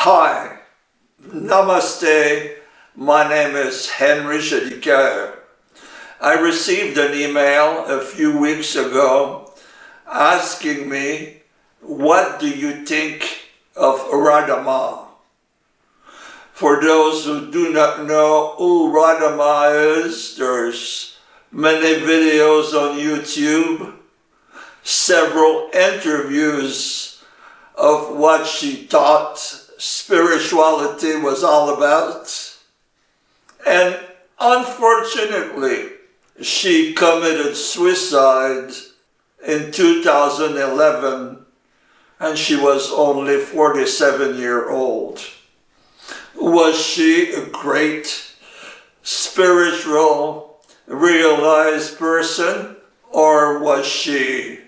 Hi, Namaste, my name is Henry Shadikar. I received an email a few weeks ago asking me, what do you think of Radha Ma? For those who do not know who Radha Ma is, there's many videos on YouTube, several interviews of what she taught spirituality was all about. And unfortunately, she committed suicide in 2011, and she was only 47-years old. Was she a great spiritual, realized person, or was she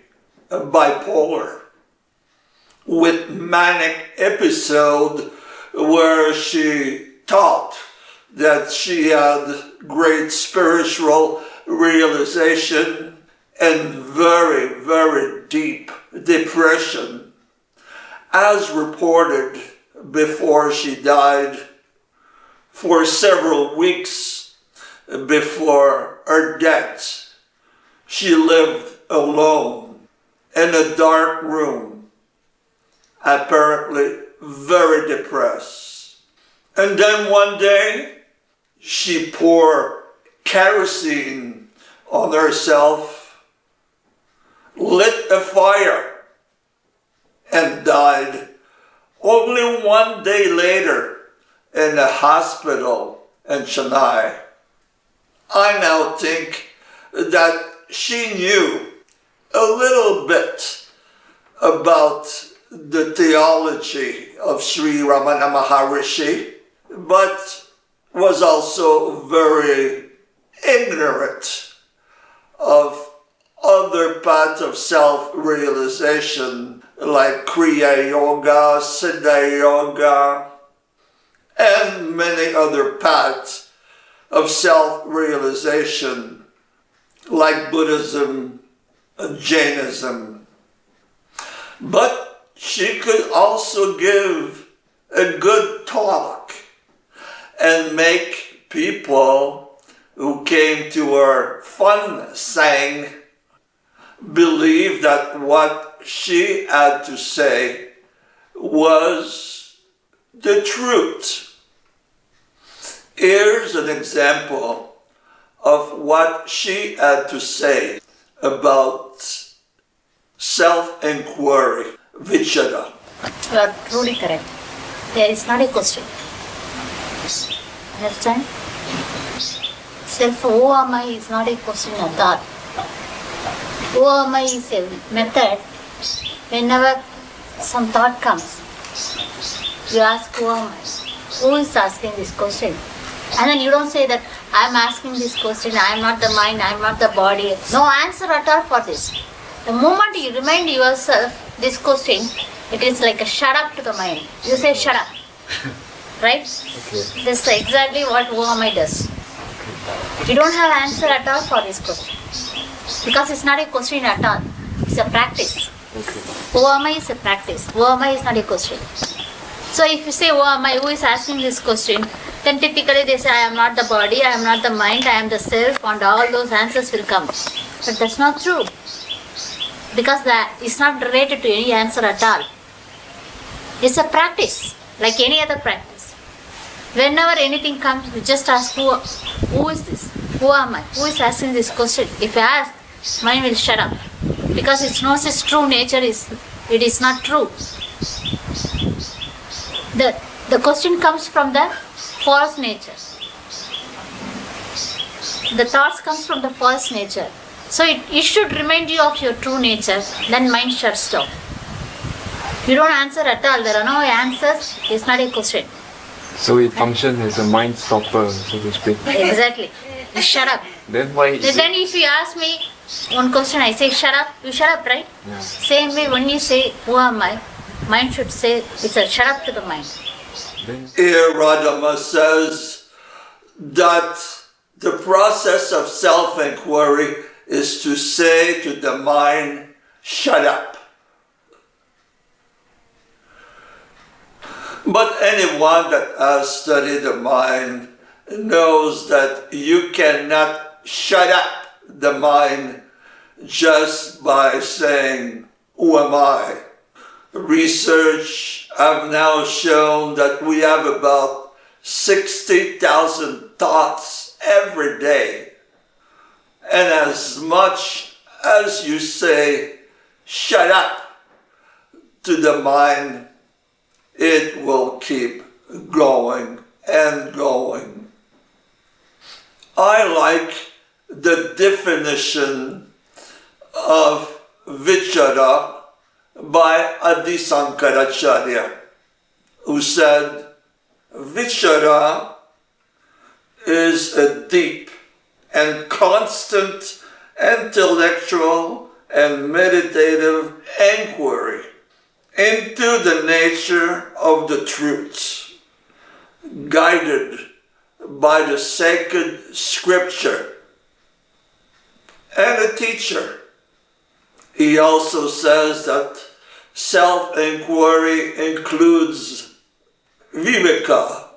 bipolar with manic episode where she thought that she had great spiritual realization and very, very deep depression, as reported before she died? For several weeks before her death, she lived alone in a dark room, apparently very depressed. And then one day, she poured kerosene on herself, lit a fire, and died only one day later in a hospital in Chennai. I now think that she knew a little bit about the theology of Sri Ramana Maharishi, but was also very ignorant of other paths of self-realization like Kriya Yoga, Siddha Yoga, and many other paths of self-realization like Buddhism and Jainism. But she could also give a good talk and make people who came to her fun saying believe that what she had to say was the truth. Here's an example of what she had to say about self-inquiry, vichara. You are truly correct. There is not a question. Understand? Self, who am I is not a question at all. Who am I is a method. Whenever some thought comes, you ask who am I? Who is asking this question? And then you don't say that I am asking this question, I am not the mind, I am not the body. No answer at all for this. The moment you remind yourself this question, it is like a shut up to the mind. You say shut up. Right? Okay. This is exactly what who am I does. You don't have answer at all for this question. Because it's not a question at all. It's a practice. Okay. Who am I is a practice. Who am I is not a question. So if you say who am I, who is asking this question, then typically they say I am not the body, I am not the mind, I am the self, and all those answers will come. But that's not true. Because that is not related to any answer at all. It's a practice, like any other practice. Whenever anything comes, you just ask who is this? Who am I? Who is asking this question? If you ask, mind will shut up. Because it knows its true nature it is not true. The question comes from the false nature. The thoughts comes from the false nature. So it should remind you of your true nature, then mind shuts down. You don't answer at all. There are no answers. It's not a question. So it functions as a mind stopper, so to speak. Exactly. You shut up. Then why is Then if you ask me one question, I say shut up. You shut up, right? Yeah. Same way when you say who am I, mind should say it's a shut up to the mind. Here Radha Ma says that the process of self-inquiry is to say to the mind, shut up. But anyone that has studied the mind knows that you cannot shut up the mind just by saying, "Who am I?" Research have now shown that we have about 60,000 thoughts every day. And as much as you say, "Shut up," to the mind, it will keep going and going. I like the definition of vichara by Adi Sankaracharya, who said, "Vichara is a deep and constant intellectual and meditative inquiry into the nature of the truths, guided by the sacred scripture and a teacher." He also says that self-inquiry includes viveka,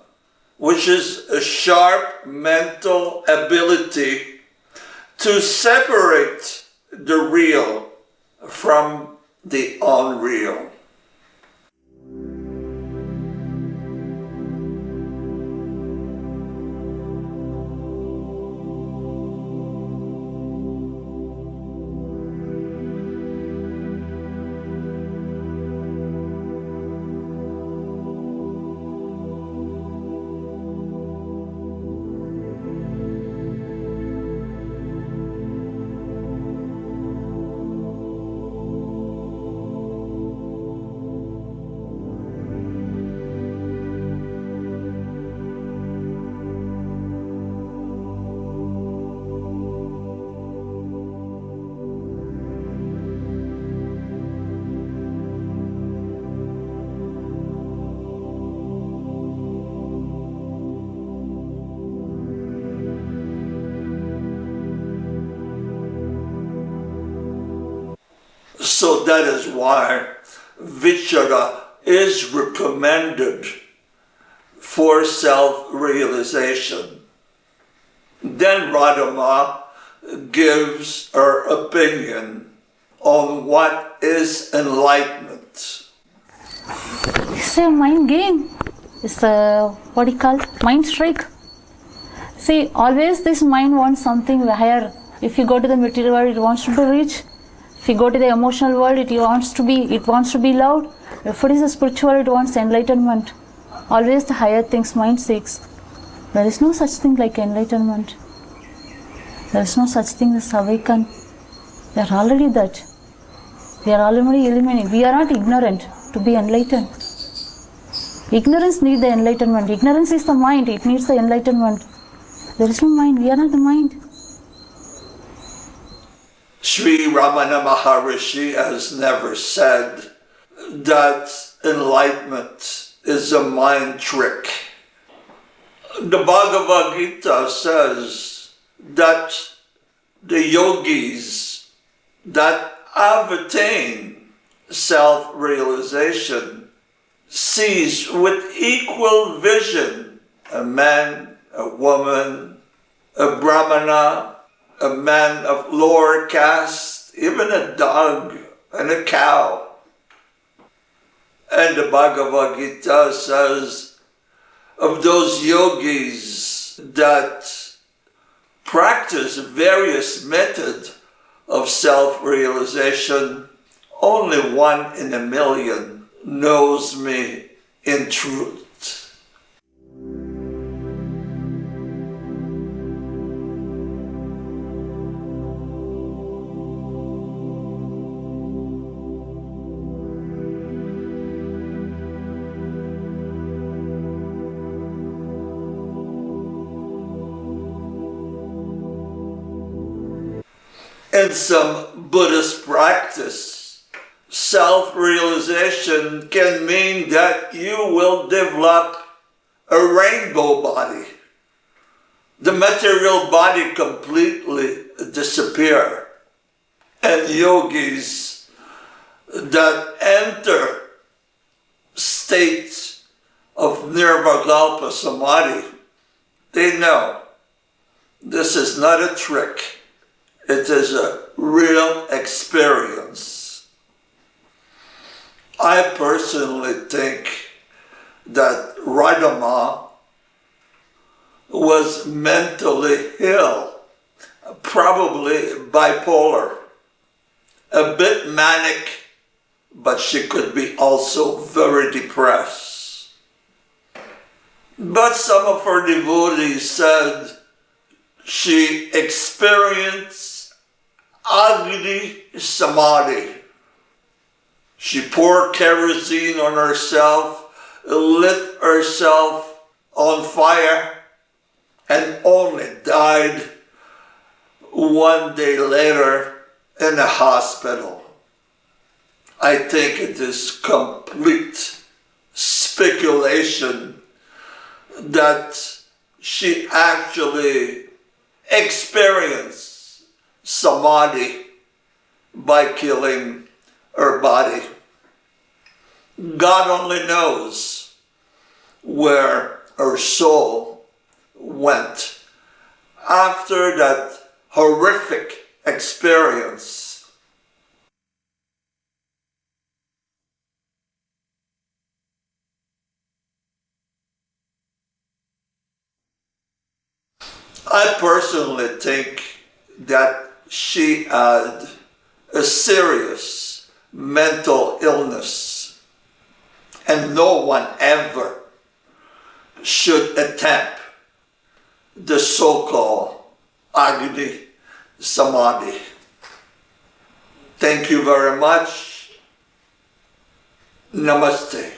which is a sharp mental ability to separate the real from the unreal. So that is why vichara is recommended for self-realization. Then Radha Ma gives her opinion on what is enlightenment. It's a mind game. It's a, what do you call, mind strike. See, always this mind wants something higher. If you go to the material world, it wants to reach. If you go to the emotional world, it wants to be loud. If it is a spiritual, it wants enlightenment. Always the higher things mind seeks. There is no such thing like enlightenment. There is no such thing as awaken. We are already that. We are already eliminated. We are not ignorant to be enlightened. Ignorance needs the enlightenment. Ignorance is the mind. It needs the enlightenment. There is no mind. We are not the mind. Sri Ramana Maharishi has never said that enlightenment is a mind trick. The Bhagavad Gita says that the yogis that have attained self-realization sees with equal vision a man, a woman, a brahmana, a man of lower caste, even a dog and a cow. And the Bhagavad Gita says of those yogis that practice various methods of self-realization, only 1 in a million knows me in truth. In some Buddhist practice, self-realization can mean that you will develop a rainbow body. The material body completely disappear. And yogis that enter states Nirvikalpa Samadhi, they know this is not a trick. It is a real experience. I personally think that Radha Ma was mentally ill, probably bipolar, a bit manic, but she could be also very depressed. But some of her devotees said she experienced Agni Samadhi. She poured kerosene on herself, lit herself on fire, and only died one day later in a hospital. I think it is complete speculation that she actually experienced samadhi by killing her body. God only knows where her soul went after that horrific experience. I personally think that she had a serious mental illness, and no one ever should attempt the so-called Agni Samadhi. Thank you very much. Namaste.